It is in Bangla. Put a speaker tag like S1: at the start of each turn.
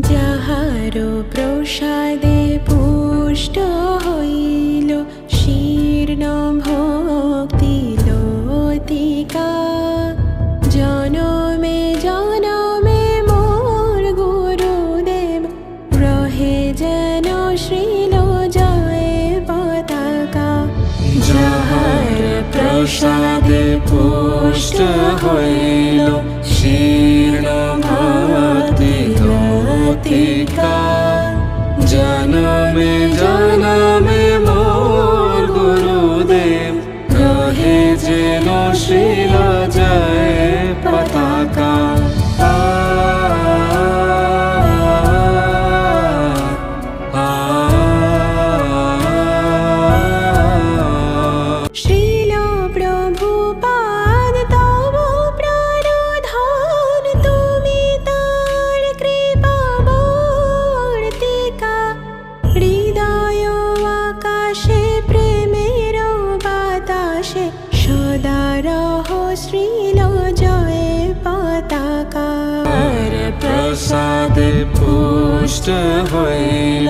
S1: যাহারো প্রসাদে পুষ্ট হইল শীর্ণ ভক্তি লতিকা। জনমে জনমে মোর গুরুদেব রহে যেন শ্রীল জয় পতাকা। যাহার প্রসাদে পুষ্ট হইল শীর্ণ ভক্তি লতিকা। জনমে জনমে মোর গুরুদেব রহে যেন শ্রীল জয় পতাকা। শ্রীল প্রভুপাদ তব প্রাণধন, তুমি তার কৃপাবর্তিকা। হৃদয় আকাশে প্রেমের বাতাসে সদা রহ শ্রীল জয় পতাকা। প্রসাদে পুষ্ট হইল